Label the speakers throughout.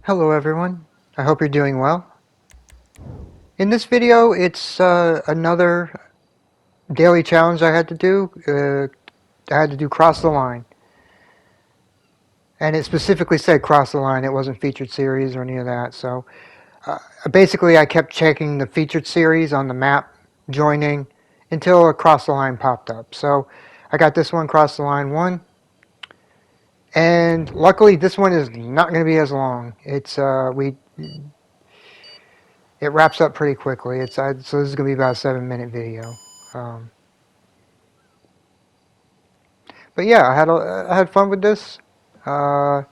Speaker 1: Hello everyone, I hope you're doing well. In this video, it's another daily challenge I had to do. I had to do cross the line. And it specifically said cross the line, it wasn't featured series or any of that. So basically I kept checking the featured series on the map, joining, until a cross the line popped up. So I got this one, cross the line 1. And luckily this one is not going to be as long. It wraps up pretty quickly. So this is going to be about a 7-minute video. Um, but yeah, I had fun with this. Uh,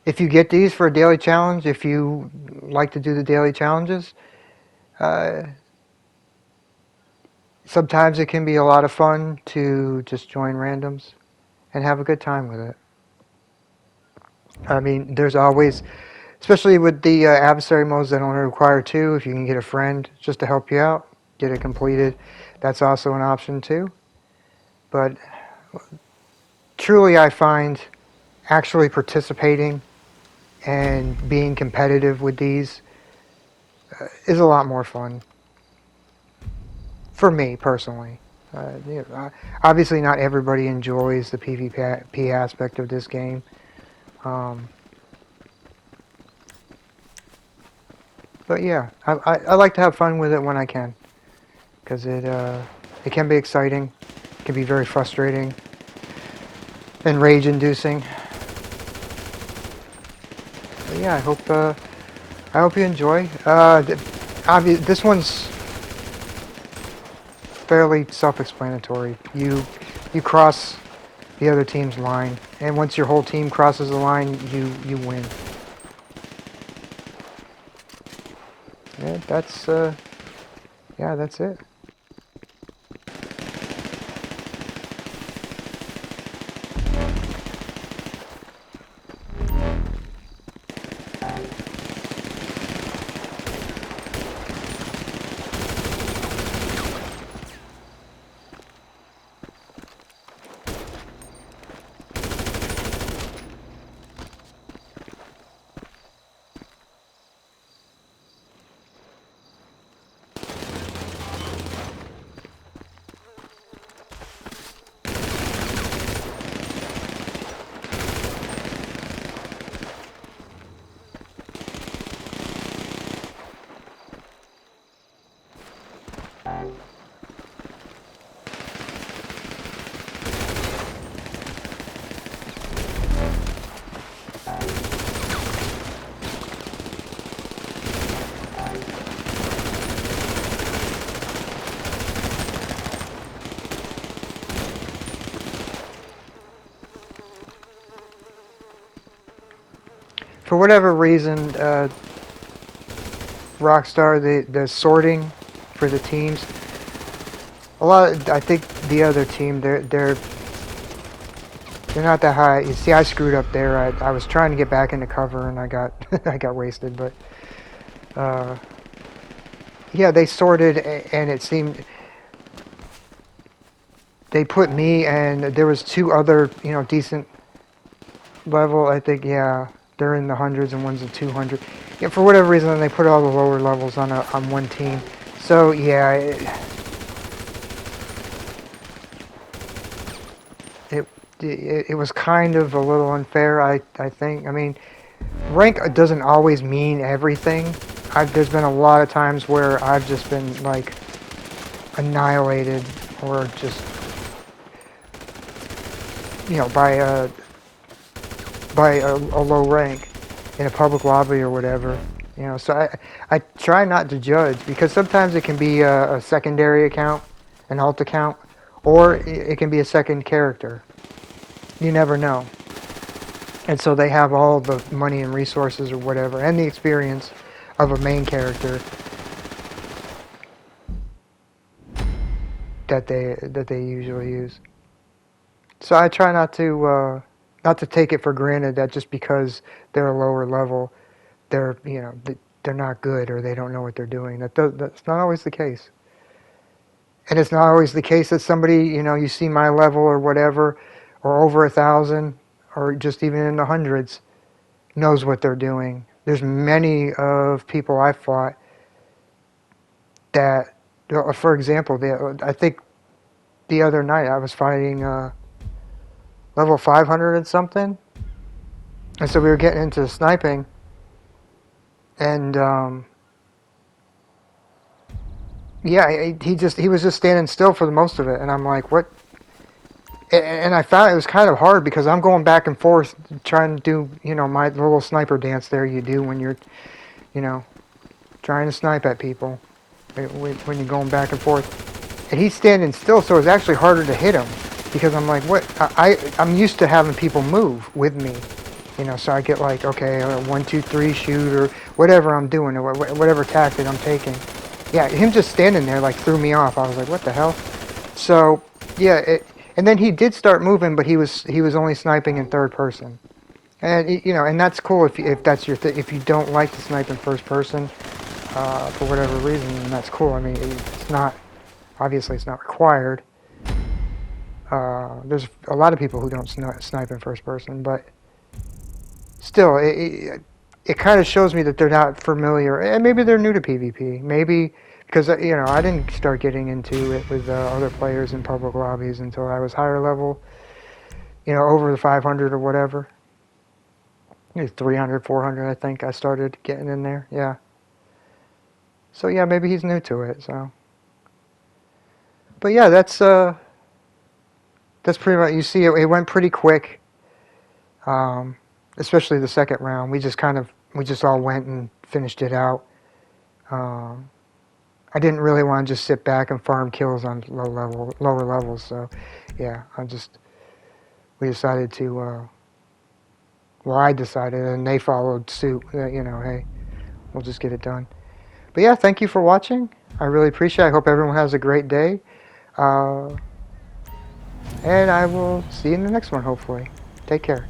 Speaker 1: if you get these for a daily challenge, if you like to do the daily challenges, uh, sometimes it can be a lot of fun to just join randoms and have a good time with it. I mean, there's always, especially with the adversary modes that only require 2, if you can get a friend just to help you out, get it completed, that's also an option too. But truly, I find actually participating and being competitive with these is a lot more fun for me personally. Obviously, not everybody enjoys the PvP aspect of this game. Um, but yeah, I like to have fun with it when I can, because it can be exciting, it can be very frustrating and rage-inducing. But yeah, I hope you enjoy. This one's fairly self-explanatory. You cross the other team's line, and once your whole team crosses the line, you win. Yeah, that's it. For whatever reason, Rockstar, the sorting for the teams, I think the other team, they're not that high. You see, I screwed up there. I was trying to get back into cover and I got I got wasted. But yeah, they sorted and it seemed they put me and there was 2 other decent level. I think yeah, they're in the hundreds and one's in 200. Yeah, for whatever reason they put all the lower levels on one team. So yeah, it it was kind of a little unfair. I think. I mean, rank doesn't always mean everything. There's been a lot of times where I've just been like annihilated or just by a low rank in a public lobby or whatever. So I try not to judge because sometimes it can be a secondary account, an alt account, or it can be a second character. You never know. And so they have all the money and resources or whatever, and the experience of a main character that they usually use. So I try not to take it for granted that just because they're a lower level, they're they're not good or they don't know what they're doing. That's not always the case. And it's not always the case that somebody you see my level or whatever, or over 1,000, or just even in the hundreds, knows what they're doing. There's many of people I fought that, for example, I think the other night I was fighting level 500 and something, and so we were getting into sniping, and yeah, he was just standing still for the most of it, and I'm like, what? And I found it was kind of hard because I'm going back and forth trying to do, my little sniper dance there you do when you're, you know, trying to snipe at people when you're going back and forth. And he's standing still, so it's actually harder to hit him because I'm like, what? I'm used to having people move with me, so I get like, okay, 1, 2, 3, shoot, or whatever I'm doing, or whatever tactic I'm taking. Yeah, him just standing there like threw me off. I was like, what the hell? So yeah, and then he did start moving, but he was only sniping in third person, and and that's cool if that's your if you don't like to snipe in first person for whatever reason, then that's cool. I mean, it's not obviously it's not required. There's a lot of people who don't snipe in first person, but still, it kind of shows me that they're not familiar, and maybe they're new to PvP. Maybe because I didn't start getting into it with other players in public lobbies until I was higher level, over the 500 or whatever. Maybe 300, 400, I think I started getting in there. Yeah. So yeah, maybe he's new to it. So, but yeah, that's pretty much. You see, it went pretty quick. Especially the second round, we just all went and finished it out. I didn't really want to just sit back and farm kills on lower levels. So, yeah, we decided to. Well, I decided, and they followed suit. Hey, we'll just get it done. But yeah, thank you for watching. I really appreciate it. I hope everyone has a great day. And I will see you in the next one, hopefully. Take care.